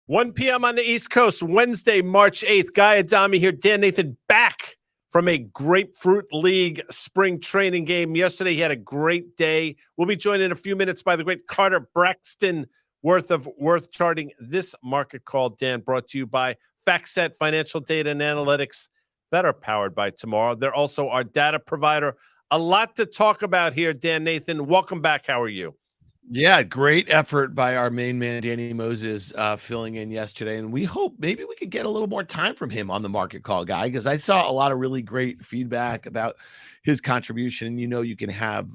1 p.m. on the East Coast, Wednesday, March 8th. Guy Adami here. Dan Nathan back from a Grapefruit League spring training game. Yesterday, he had a great day. We'll be joined in a few minutes by the great Carter Worth of Worth charting this market call. Dan, brought to you by FactSet Financial Data and Analytics that are powered by Tomorrow. They're also our data provider. A lot to talk about here, Dan Nathan. Welcome back. How are you? Yeah, great effort by our main man, Danny Moses, filling in yesterday. And we hope maybe we could get a little more time from him on the market call, guy, because I saw a lot of really great feedback about his contribution. And you can have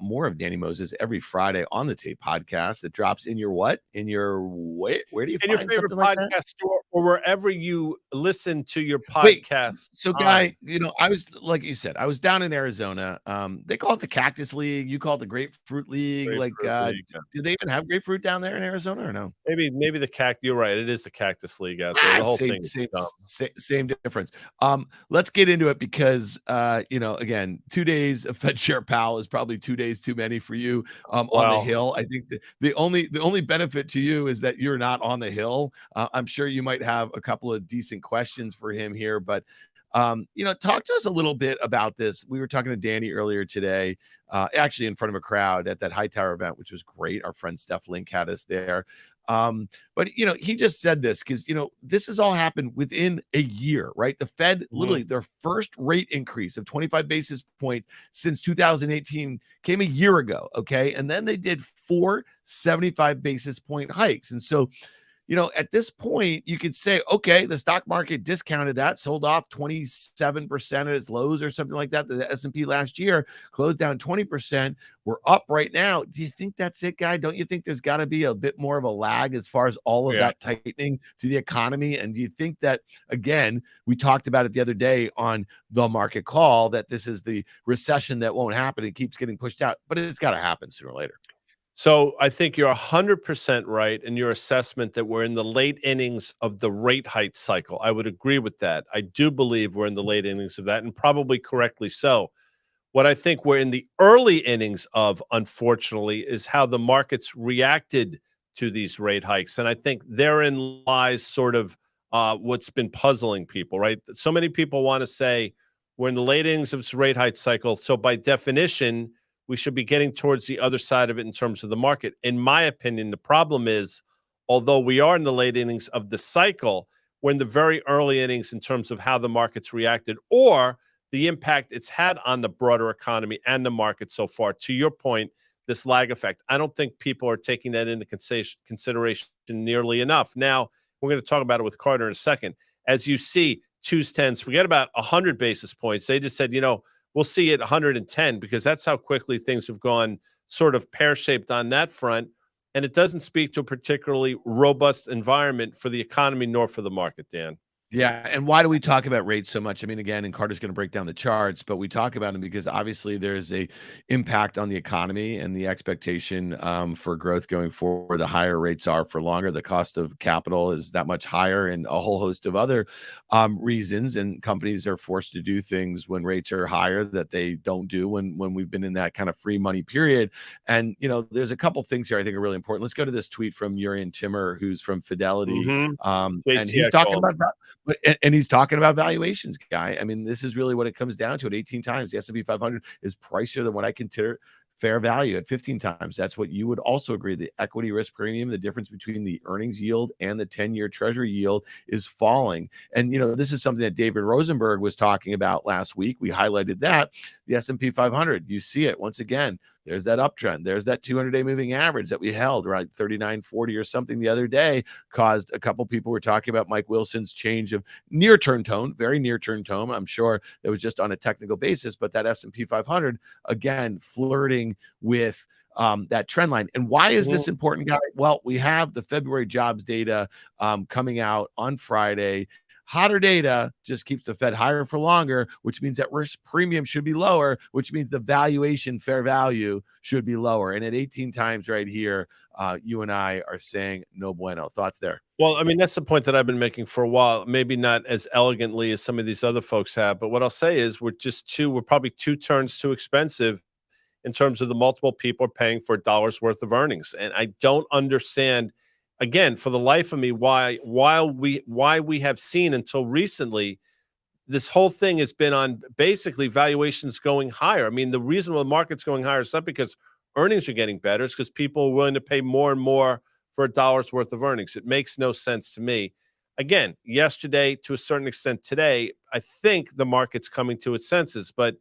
more of Danny Moses every Friday on the Tape podcast that drops in your what? In your where do you in find your favorite like podcast that? store or wherever you listen to your podcast. So guy, I was, like you said, I was down in Arizona. They call it the Cactus League. You call it the Grapefruit League. League. Do they even have grapefruit down there in Arizona or no? Maybe the cactus. You're right. It is the Cactus League out there. The whole Same, thing is same, dumb. same difference. Let's get into it because again, 2 days of Fed Chair Powell is probably 2 days too many for you on the Hill. I think the only benefit to you is that you're not on the Hill. I'm sure you might have a couple of decent questions for him here, but talk to us a little bit about this. We were talking to Danny earlier today, actually in front of a crowd at that Hightower event, which was great. Our friend Steph Link had us there. But he just said this because this has all happened within a year, right? The Fed literally their first rate increase of 25 basis points since 2018 came a year ago. Okay. And then they did 4 75 basis point hikes. And so at this point, you could say, okay, the stock market discounted that, sold off 27% at its lows or something like that. The S&P last year closed down 20%. We're up right now. Do you think that's it, guy? Don't you think there's got to be a bit more of a lag as far as all of that tightening to the economy? And do you think that, again, we talked about it the other day on the market call, that this is the recession that won't happen. It keeps getting pushed out, but it's got to happen sooner or later. So I think you're 100% right in your assessment that we're in the late innings of the rate hike cycle. I would agree with that. I do believe we're in the late innings of that, and probably correctly so. What I think we're in the early innings of, unfortunately, is how the markets reacted to these rate hikes. And I think therein lies sort of what's been puzzling people, right? So many people want to say we're in the late innings of this rate hike cycle. So by definition, we should be getting towards the other side of it in terms of the market. In my opinion, the problem is, although we are in the late innings of the cycle, we're in the very early innings in terms of how the market's reacted or the impact it's had on the broader economy and the market so far. To your point, this lag effect, I don't think people are taking that into consideration nearly enough. Now, we're going to talk about it with Carter in a second. As you see, 2s, 10s, forget about 100 basis points. They just said, we'll see it 110 because that's how quickly things have gone sort of pear-shaped on that front. And it doesn't speak to a particularly robust environment for the economy nor for the market, Dan. Yeah, and why do we talk about rates so much? I mean, again, and Carter's going to break down the charts, but we talk about them because obviously there's a impact on the economy and the expectation for growth going forward. The higher rates are for longer, the cost of capital is that much higher, and a whole host of other reasons. And companies are forced to do things when rates are higher that they don't do when we've been in that kind of free money period. And there's a couple things here I think are really important. Let's go to this tweet from Urian Timmer, who's from Fidelity, and he's talking about that. And he's talking about valuations, guy. I mean, this is really what it comes down to. At 18 times, the S&P 500 is pricier than what I consider fair value at 15 times. That's what you would also agree. The equity risk premium, the difference between the earnings yield and the 10-year treasury yield is falling. And, this is something that David Rosenberg was talking about last week. We highlighted that. The S&P 500, you see it once again. There's that uptrend. There's that 200-day moving average that we held right 39.40 or something the other day, caused a couple people were talking about Mike Wilson's change of near-term tone, very near-term tone. I'm sure that was just on a technical basis, but that S&P 500, again, flirting with that trend line. And why is this important, guy? Well, we have the February jobs data coming out on Friday. Hotter data just keeps the Fed higher for longer, which means that risk premium should be lower, which means the valuation fair value should be lower. And at 18 times right here, you and I are saying no bueno. Thoughts there? Well, I mean, that's the point that I've been making for a while, maybe not as elegantly as some of these other folks have. But what I'll say is we're probably 2 turns too expensive in terms of the multiple people are paying for a dollar's worth of earnings. And I don't understand again, for the life of me, why we have seen until recently this whole thing has been on basically valuations going higher. I mean, the reason why the market's going higher is not because earnings are getting better, it's because people are willing to pay more and more for a dollar's worth of earnings. It makes no sense to me. Again, yesterday, to a certain extent today, I think the market's coming to its senses. But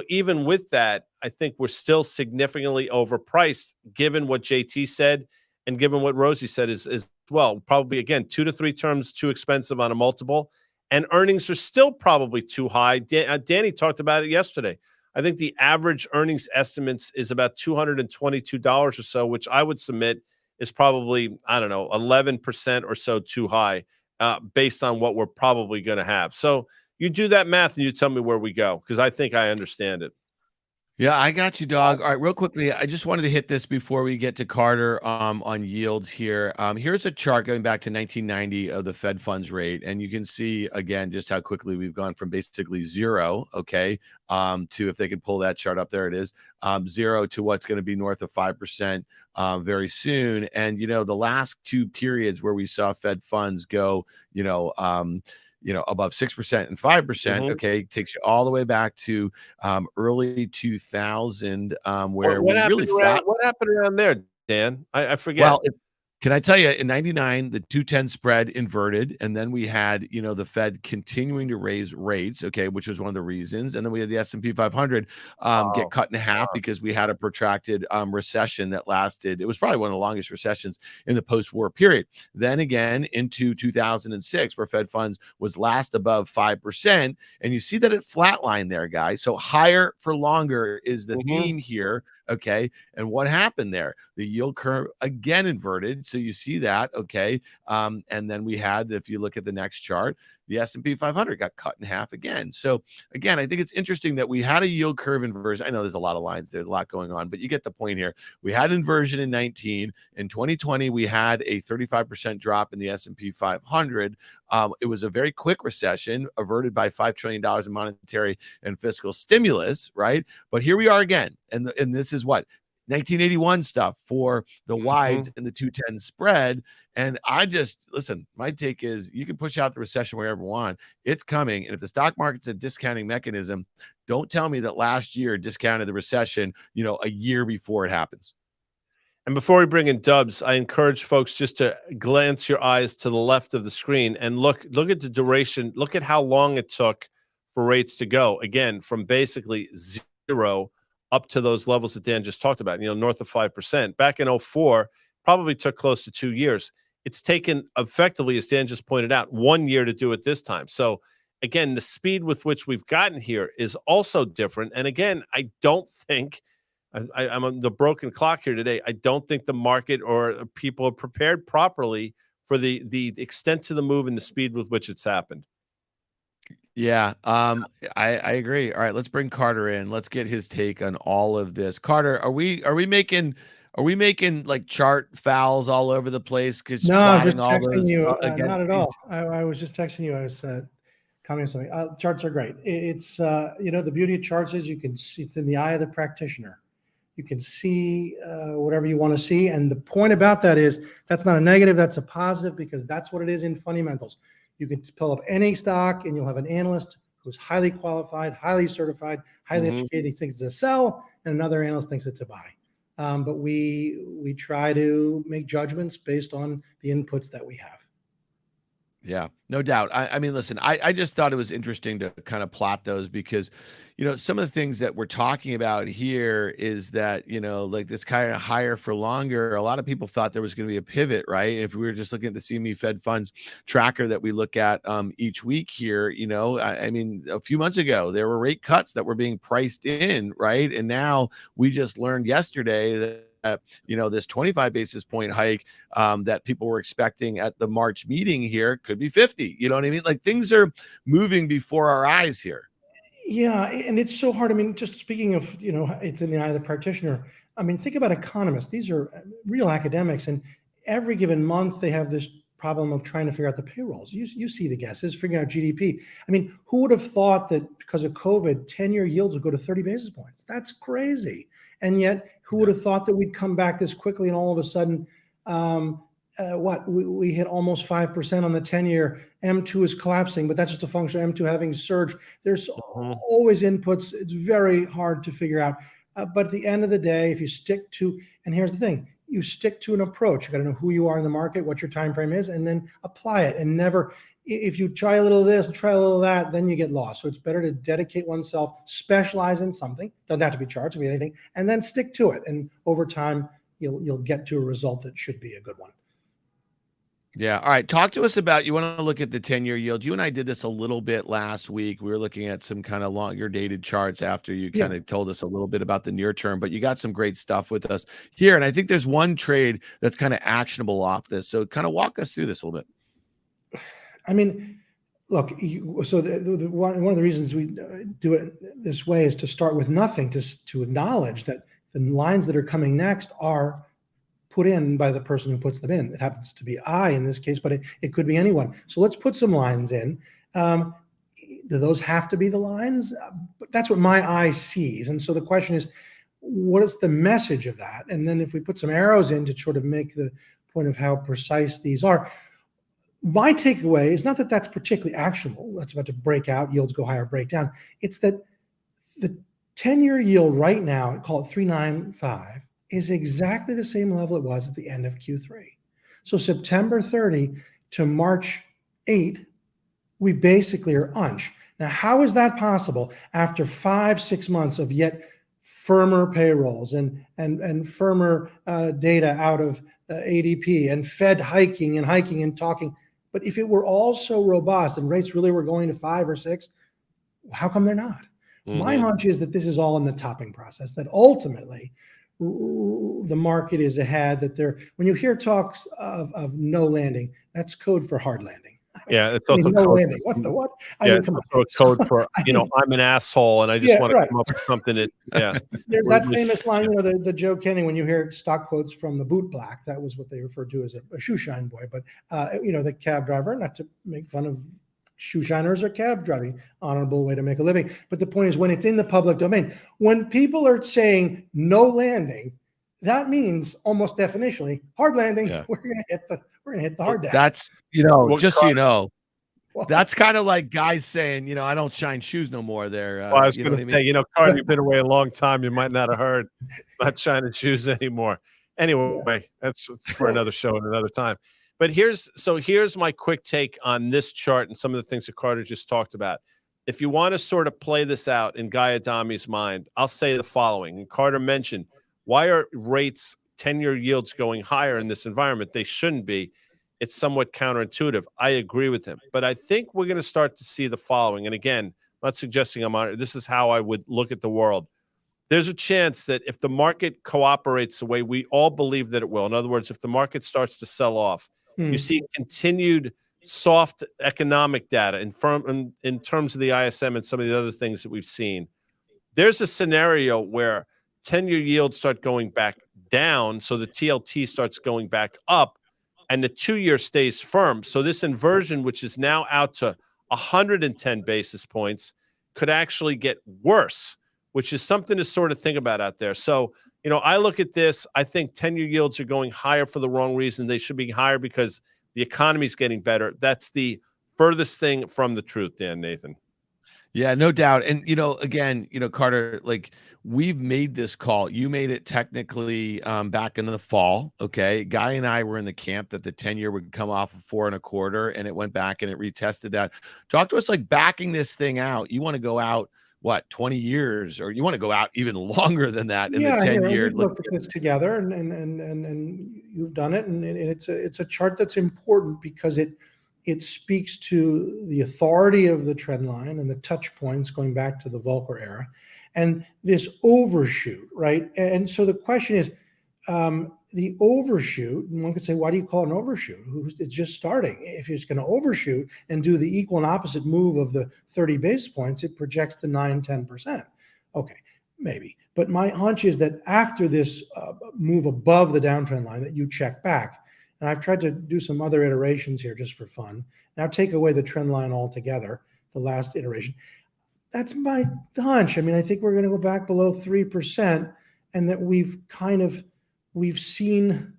even with that, I think we're still significantly overpriced, given what JT said and given what Rosie said is well, probably again 2 to 3 terms too expensive on a multiple, and earnings are still probably too high. Danny talked about it yesterday. I think the average earnings estimates is about $222 or so, which I would submit is probably, I don't know, 11% or so too high, based on what we're probably going to have. So you do that math and you tell me where we go, because I think I understand it. Yeah, I got you, dog. All right, real quickly, I just wanted to hit this before we get to Carter on yields here. Here's a chart going back to 1990 of the Fed funds rate, and you can see again just how quickly we've gone from basically zero, okay, to, if they can pull that chart up, there it is, zero to what's going to be north of 5% very soon. And the last 2 periods where we saw Fed funds go, above 6% and 5%, okay, takes you all the way back to early 2000, where we really flat. What happened around there, Dan? I forget. Well, can I tell you, in 99, the 210 spread inverted, and then we had, the Fed continuing to raise rates, okay, which was one of the reasons. And then we had the S&P 500 get cut in half because we had a protracted recession that lasted. It was probably one of the longest recessions in the post-war period. Then again, into 2006, where Fed funds was last above 5%. And you see that it flatlined there, guys. So higher for longer is the theme here. Okay. And what happened there? The yield curve again inverted. So you see that. Okay. And then we had, if you look at the next chart, the S&P 500 got cut in half again. So again, I think it's interesting that we had a yield curve inversion. I know there's a lot of lines, there's a lot going on, but you get the point here. We had inversion in 19. In 2020, we had a 35% drop in the S&P 500. It was a very quick recession averted by $5 trillion in monetary and fiscal stimulus, right? But here we are again. And this is what? 1981 stuff for the wides and the 210 spread. And listen, my take is you can push out the recession wherever you want. It's coming. And if the stock market's a discounting mechanism, don't tell me that last year discounted the recession, a year before it happens. And before we bring in Dubs, I encourage folks just to glance your eyes to the left of the screen and look at the duration. Look at how long it took for rates to go, again, from basically zero up to those levels that Dan just talked about, north of 5%. Back in 2004, probably took close to 2 years. It's taken effectively, as Dan just pointed out, 1 year to do it this time. So again, the speed with which we've gotten here is also different. And again, I don't think I'm on the broken clock here today. I don't think the market or people are prepared properly for the extent of the move and the speed with which it's happened. Yeah, I agree. All right, let's bring Carter in. Let's get his take on all of this. Carter, are we making like chart fouls all over the place? No, I'm just texting you. Not at all. I was just texting you. I was commenting on something. Charts are great. It's the beauty of charts is you can see it's in the eye of the practitioner. You can see whatever you want to see, and the point about that is that's not a negative. That's a positive, because that's what it is in fundamentals. You can pull up any stock and you'll have an analyst who's highly qualified, highly certified, highly educated. He thinks it's a sell, and another analyst thinks it's a buy. But we try to make judgments based on the inputs that we have. Yeah, no doubt. I mean, listen, I just thought it was interesting to kind of plot those because, some of the things that we're talking about here is that, like this kind of higher for longer, a lot of people thought there was going to be a pivot, right? If we were just looking at the CME Fed funds tracker that we look at each week here, I mean, a few months ago, there were rate cuts that were being priced in, right? And now we just learned yesterday that this 25 basis point hike that people were expecting at the March meeting here could be 50. You know what I mean? Like things are moving before our eyes here. Yeah, and it's so hard. I mean, just speaking of, it's in the eye of the practitioner. I mean, think about economists. These are real academics, and every given month they have this problem of trying to figure out the payrolls. You see the guesses, figuring out GDP. I mean, who would have thought that because of COVID, 10-year yields would go to 30 basis points? That's crazy. And yet, who would have thought that we'd come back this quickly and all of a sudden we hit almost 5% on the 10-year. M2 is collapsing, but that's just a function of M2 having surged. There's always inputs. It's very hard to figure out. But at the end of the day, if you stick to, and here's the thing, you stick to an approach. You got to know who you are in the market, what your time frame is, and then apply it. And never, if you try a little of this and try a little of that, then you get lost. So it's better to dedicate oneself, specialize in something. Doesn't have to be charts, it can be anything, and then stick to it. And over time, you'll get to a result that should be a good one. Yeah. All right. Talk to us about, you want to look at the 10-year yield. You and I did this a little bit last week. We were looking at some kind of longer dated charts after you kind of told us a little bit about the near term, but you got some great stuff with us here. And I think there's one trade that's kind of actionable off this. So kind of walk us through this a little bit. I mean, look, so one of the reasons we do it this way is to start with nothing, to acknowledge that the lines that are coming next are put in by the person who puts them in. It happens to be I in this case, but it could be anyone. So let's put some lines in. Do those have to be the lines? But that's what my eye sees. And so the question is, what is the message of that? And then if we put some arrows in to sort of make the point of how precise these are, my takeaway is not that that's particularly actionable. That's about to break out, yields go higher, break down. It's that the 10-year yield right now, call it 395, is exactly the same level it was at the end of Q3. So September 30 to March 8, we basically are unch. Now, how is that possible after 5-6 months of yet firmer payrolls and firmer data out of ADP and Fed hiking and talking? But if it were all so robust and rates really were going to 5 or 6, how come they're not? My hunch is that this is all in the topping process, that ultimately the market is ahead, that when you hear talks of no landing, that's code for hard landing. Yeah, it's also no code landing. What the what? It's also code for, I'm an asshole and I just want to come up with something that, There's that famous line, the Joe Kenny, when you hear stock quotes from the boot black, that was what they referred to as a shoe shine boy. But, the cab driver, not to make fun of shoe shiners or cab driving, honorable way to make a living. But the point is, when it's in the public domain, when people are saying no landing, that means almost definitionally hard landing. Yeah. We're gonna hit the hard down. That's that's kind of like guys saying, I don't shine shoes no more. There. Well, I was going to say, Carter, you've been away a long time. You might not have heard. Not shining shoes anymore. Anyway, that's for another show and another time. But here's my quick take on this chart and some of the things that Carter just talked about. If you want to sort of play this out in Guy Adami's mind, I'll say the following. And Carter mentioned, why are rates, 10-year yields going higher in this environment? They shouldn't be. It's somewhat counterintuitive. I agree with him. But I think we're going to start to see the following. And again, I'm not suggesting I'm on it. This is how I would look at the world. There's a chance that if the market cooperates the way we all believe that it will, in other words, if the market starts to sell off, you see continued soft economic data in terms of the ISM and some of the other things that we've seen. There's a scenario where 10-year yields start going back down, so the TLT starts going back up, and the 2-year stays firm. So this inversion, which is now out to 110 basis points, could actually get worse, which is something to sort of think about out there. So, I look at this. I think 10-year yields are going higher for the wrong reason. They should be higher because the economy is getting better. That's the furthest thing from the truth, Nathan. Yeah, no doubt. And, again, Carter, like, we've made this call. You made it technically back in the fall. Okay. Guy and I were in the camp that the 10-year would come off of 4.25, and it went back and it retested that. Talk to us like backing this thing out. You want to go out, 20 years, or you want to go out even longer than that in the 10-year? We've looked at this together and you've done it. And it's a chart that's important because it speaks to the authority of the trend line and the touch points going back to the Volcker era and this overshoot, right? And so the question is, the overshoot, one could say, why do you call it an overshoot? It's just starting. If it's going to overshoot and do the equal and opposite move of the 30 basis points, it projects to 9-10%. Okay, maybe. But my hunch is that after this move above the downtrend line that you check back, and I've tried to do some other iterations here just for fun. Now take away the trend line altogether, the last iteration. That's my hunch. I mean, I think we're going to go back below 3%, and that we've seen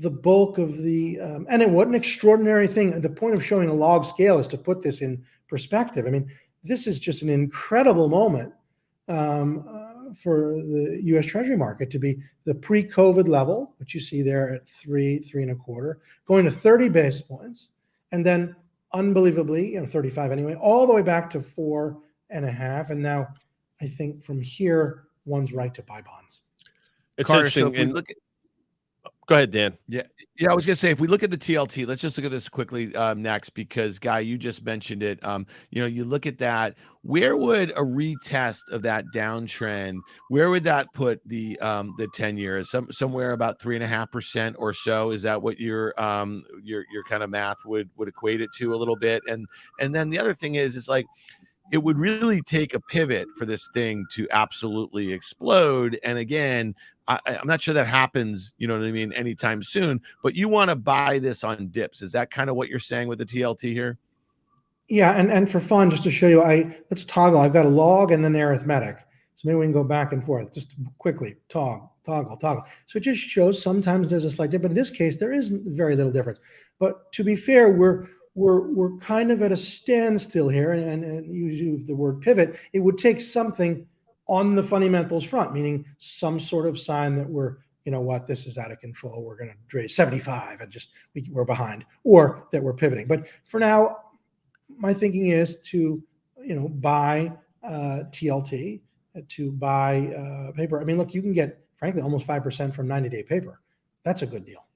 the bulk of the, and what an extraordinary thing. The point of showing a log scale is to put this in perspective. I mean, this is just an incredible moment for the U.S. Treasury market to be the pre-COVID level, which you see there at 3.25, going to 30 basis points, and then unbelievably, 35 anyway, all the way back to 4.5. And now I think from here, one's right to buy bonds. It's Carter, interesting. So if we look at, go ahead, Dan. Yeah, I was gonna say, if we look at the TLT, let's just look at this quickly next, because Guy, you just mentioned it. You look at that. Where would a retest of that downtrend? Where would that put the 10-year? Somewhere about 3.5% or so. Is that what your kind of math would equate it to a little bit? And then the other thing is like, it would really take a pivot for this thing to absolutely explode. And again, I'm not sure that happens, you know what I mean, anytime soon, but you want to buy this on dips. Is that kind of what you're saying with the TLT here? Yeah, and for fun, just to show you, let's toggle. I've got a log and then the arithmetic. So maybe we can go back and forth, just quickly, toggle. So it just shows sometimes there's a slight difference, but in this case, there is very little difference. But to be fair, we're kind of at a standstill here, and you use the word pivot. It would take something on the fundamentals front, meaning some sort of sign that we're, you know what, this is out of control. We're going to trade 75 and we're behind, or that we're pivoting. But for now, my thinking is to, buy TLT, to buy paper. I mean, look, you can get, frankly, almost 5% from 90-day paper. That's a good deal.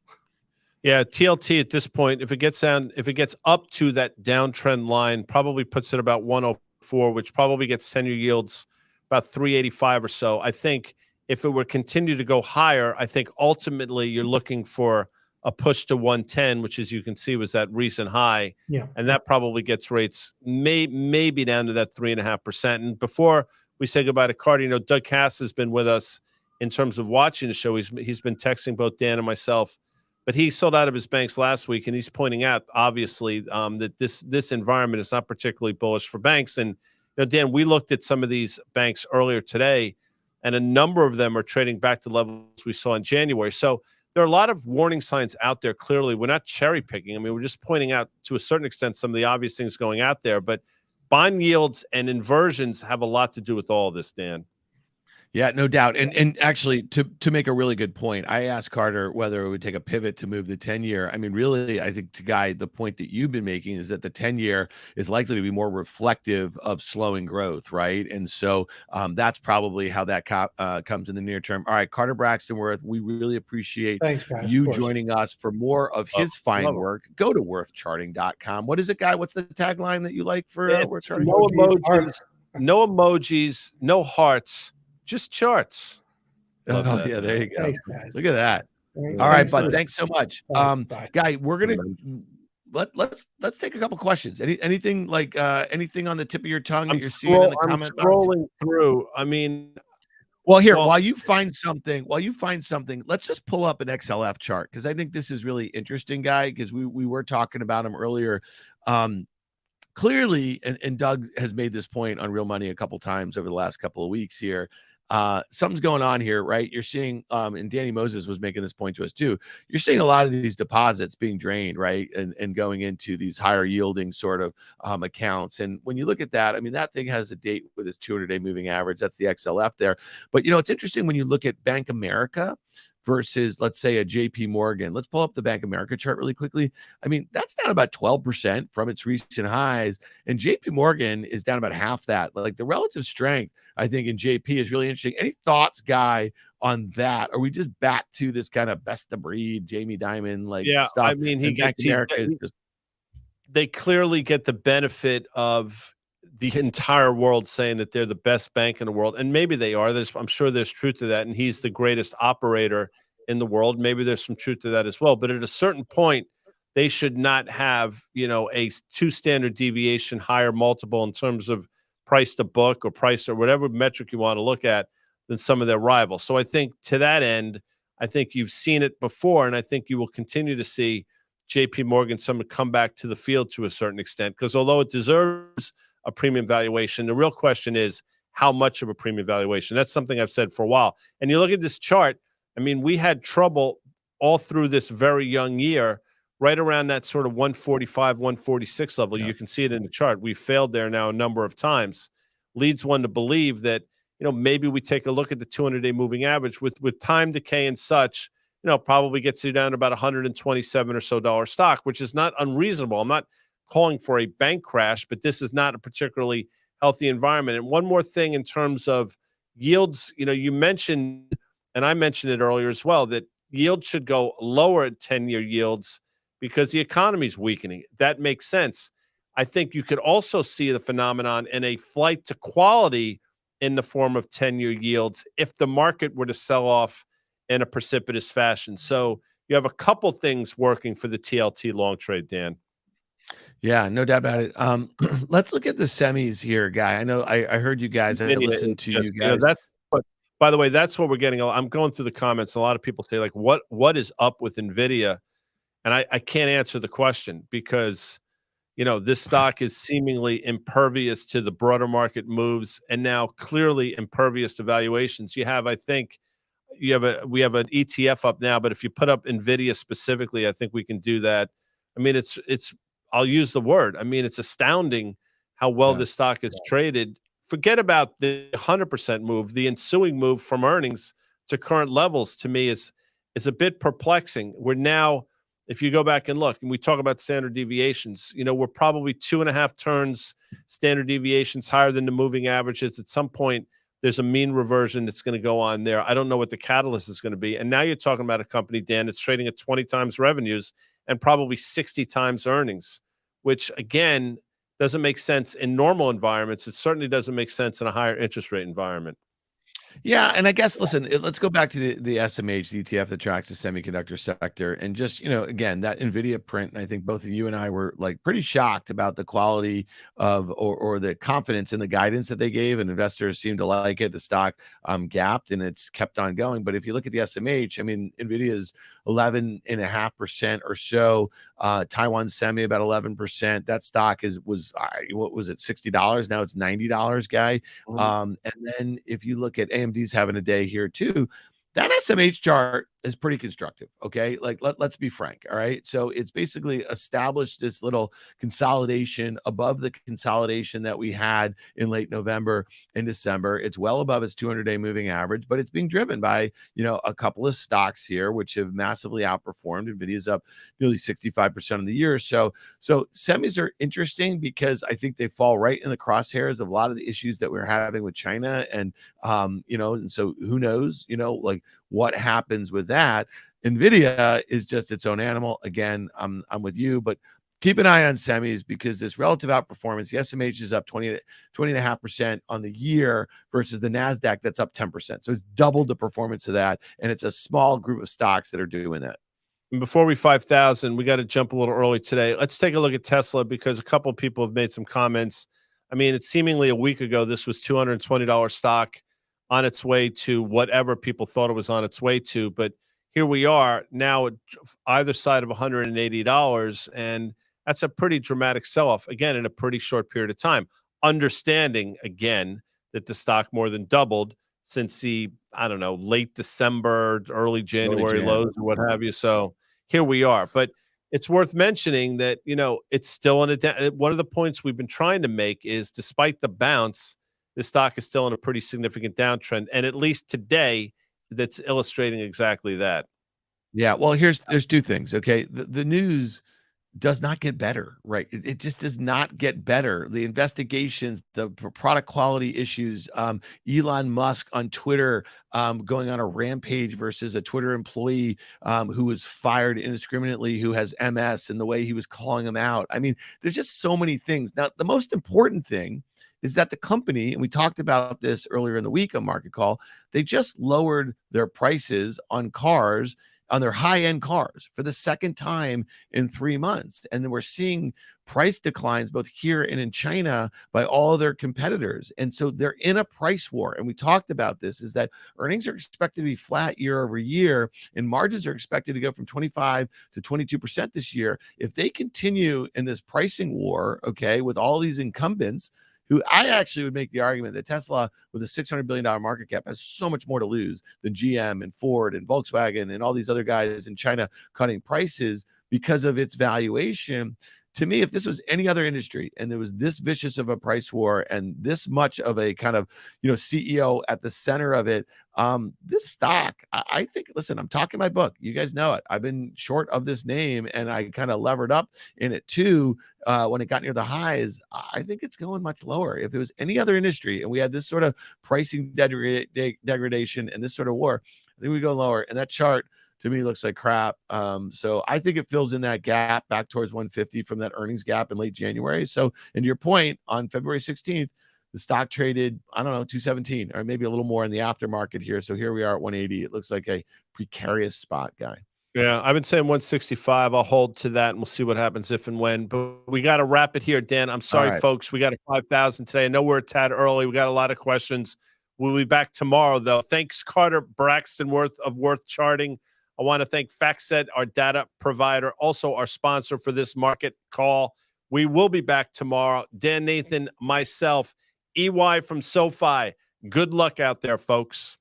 Yeah, TLT at this point, if it gets up to that downtrend line, probably puts it about 104, which probably gets 10-year yields about 385 or so. I think if it were continue to go higher, I think ultimately you're looking for a push to 110, which, as you can see, was that recent high. Yeah. And that probably gets rates maybe down to that 3.5%. And before we say goodbye to Carter, Doug Cass has been with us in terms of watching the show. He's been texting both Dan and myself, but he sold out of his banks last week, and he's pointing out, obviously, that this environment is not particularly bullish for banks. And Dan, we looked at some of these banks earlier today, and a number of them are trading back to levels we saw in January. So there are a lot of warning signs out there. Clearly, we're not cherry picking. I mean, we're just pointing out to a certain extent some of the obvious things going out there. But bond yields and inversions have a lot to do with all of this, Dan. Yeah, no doubt. And actually, to make a really good point, I asked Carter whether it would take a pivot to move the 10-year. I mean, really, I think, to Guy, the point that you've been making is that the 10-year is likely to be more reflective of slowing growth, right? And so that's probably how that comes in the near term. All right, Carter Braxton Worth, we really appreciate you joining us. For more of his fine work, go to worthcharting.com. What is it, Guy? What's the tagline that you like for Worth Charting? No emojis, no emojis, no hearts. Just charts. Oh, yeah, there you go. Thanks, guys. Look at that. All right, bud. Thanks so much. Guy, we're gonna let's take a couple questions. Anything like anything on the tip of your tongue that you're seeing in the comment box? I'm scrolling through. I mean, while you find something, let's just pull up an XLF chart, because I think this is really interesting, Guy, because we were talking about him earlier. Clearly, and Doug has made this point on Real Money a couple times over the last couple of weeks here. Something's going on here, right? You're seeing, and Danny Moses was making this point to us too. You're seeing a lot of these deposits being drained, right? And going into these higher yielding sort of accounts. And when you look at that, I mean, that thing has a date with its 200-day moving average. That's the XLF there. But, it's interesting when you look at Bank America versus, let's say, a JP Morgan. Let's pull up the Bank America chart really quickly. I mean, that's down about 12% from its recent highs, and JP Morgan is down about half that. Like, the relative strength, I think, in JP is really interesting. Any thoughts, Guy, on that? Are we just back to this kind of best of breed, Jamie Dimon stuff? I mean, they clearly get the benefit of the entire world saying that they're the best bank in the world, and maybe they are. I'm sure there's truth to that, and he's the greatest operator in the world. Maybe there's some truth to that as well. But at a certain point, they should not have, a 2 standard deviation higher multiple in terms of price to book or price or whatever metric you want to look at than some of their rivals. So I think to that end, I think you've seen it before, and I think you will continue to see JP Morgan come back to the field to a certain extent, because although it deserves a premium valuation, the real question is how much of a premium valuation. That's something I've said for a while. And you look at this chart, I mean, we had trouble all through this very young year, right around that sort of 145, 146 level. Yeah. You can see it in the chart. We failed there now a number of times. Leads one to believe that, maybe we take a look at the 200-day moving average with time decay and such, probably gets you down to about $127 or so stock, which is not unreasonable. I'm not calling for a bank crash, but this is not a particularly healthy environment. And one more thing in terms of yields, you mentioned, and I mentioned it earlier as well, that yields should go lower at 10-year yields because the economy is weakening. That makes sense. I think you could also see the phenomenon in a flight to quality in the form of 10-year yields if the market were to sell off in a precipitous fashion. So you have a couple things working for the TLT long trade, Dan. Yeah, no doubt about it. Let's look at the semis here, Guy. I know I heard you guys. I listened to you guys. But by the way, that's what we're getting. I'm going through the comments. A lot of people say, like, what is up with NVIDIA? And I can't answer the question because, this stock is seemingly impervious to the broader market moves and now clearly impervious to valuations. We have an ETF up now, but if you put up NVIDIA specifically, I think we can do that. I mean, I'll use the word. I mean, it's astounding how well this stock is traded. Forget about the 100% move. The ensuing move from earnings to current levels to me is a bit perplexing. We're now, if you go back and look, and we talk about standard deviations, we're probably 2.5 turns standard deviations higher than the moving averages. At some point, there's a mean reversion that's going to go on there. I don't know what the catalyst is going to be. And now you're talking about a company, Dan, that's trading at 20 times revenues and probably 60 times earnings, which, again, doesn't make sense in normal environments. It certainly doesn't make sense in a higher interest rate environment. Yeah, and I guess, listen, let's go back to the SMH, the ETF that tracks the semiconductor sector. And just, again, that NVIDIA print, and I think both of you and I were like pretty shocked about the quality of or the confidence in the guidance that they gave, and investors seemed to like it. The stock gapped and it's kept on going. But if you look at the SMH, I mean, NVIDIA is 11.5% or so. Taiwan Semi about 11%. That stock was what was it, $60? Now it's $90, Guy. And then if you look at AMD's having a day here too, that SMH chart is pretty constructive. Okay. Like let's be frank. All right. So it's basically established this little consolidation above the consolidation that we had in late November and December. It's well above its 200-day moving average, but it's being driven by, a couple of stocks here, which have massively outperformed. NVIDIA's up nearly 65% of the year. So semis are interesting because I think they fall right in the crosshairs of a lot of the issues that we're having with China. And, and so who knows, like what happens with that. NVIDIA is just its own animal. Again, I'm with you, but keep an eye on semis because this relative outperformance, the SMH is up 20.5% on the year versus the NASDAQ that's up 10%. So it's doubled the performance of that. And it's a small group of stocks that are doing that. And before we 5,000, we got to jump a little early today. Let's take a look at Tesla because a couple of people have made some comments. I mean, it's seemingly a week ago, this was $220 stock on its way to whatever people thought it was on its way to. But here we are now at either side of $180. And that's a pretty dramatic sell-off, again, in a pretty short period of time. Understanding, again, that the stock more than doubled since the, late December, early January lows or what have you. So here we are. But it's worth mentioning that, it's still in one of the points we've been trying to make is despite the bounce, the stock is still in a pretty significant downtrend. And at least today, that's illustrating exactly that. Yeah. Well, there's two things. Okay. The news does not get better, right? It just does not get better. The investigations, the product quality issues, Elon Musk on Twitter going on a rampage versus a Twitter employee who was fired indiscriminately, who has MS, and the way he was calling him out. I mean, there's just so many things. Now, the most important thing is that the company, and we talked about this earlier in the week on Market Call, they just lowered their prices on cars, on their high-end cars for the second time in 3 months. And then we're seeing price declines both here and in China by all of their competitors. And so they're in a price war. And we talked about this, is that earnings are expected to be flat year over year, and margins are expected to go from 25 to 22% this year. If they continue in this pricing war, okay, with all these incumbents who I actually would make the argument that Tesla, with a $600 billion market cap, has so much more to lose than GM and Ford and Volkswagen and all these other guys in China cutting prices because of its valuation. To me, if this was any other industry and there was this vicious of a price war and this much of a kind of, CEO at the center of it, this stock, I think, listen, I'm talking my book. You guys know it. I've been short of this name and I kind of levered up in it too. When it got near the highs, I think it's going much lower. If it was any other industry and we had this sort of pricing degradation and this sort of war, I think we go lower. And that chart, to me, looks like crap. So I think it fills in that gap back towards 150 from that earnings gap in late January. So, and to your point, on February 16th, the stock traded, I don't know, 217 or maybe a little more in the aftermarket here. So here we are at 180. It looks like a precarious spot, Guy. Yeah, I've been saying 165. I'll hold to that, and we'll see what happens if and when. But we got to wrap it here, Dan. I'm sorry, folks. We got a 5,000 today. I know we're a tad early. We got a lot of questions. We'll be back tomorrow, though. Thanks, Carter Braxton Worth of Worth Charting. I want to thank FactSet, our data provider, also our sponsor for this market call. We will be back tomorrow. Dan Nathan, myself, EY from SoFi. Good luck out there, folks.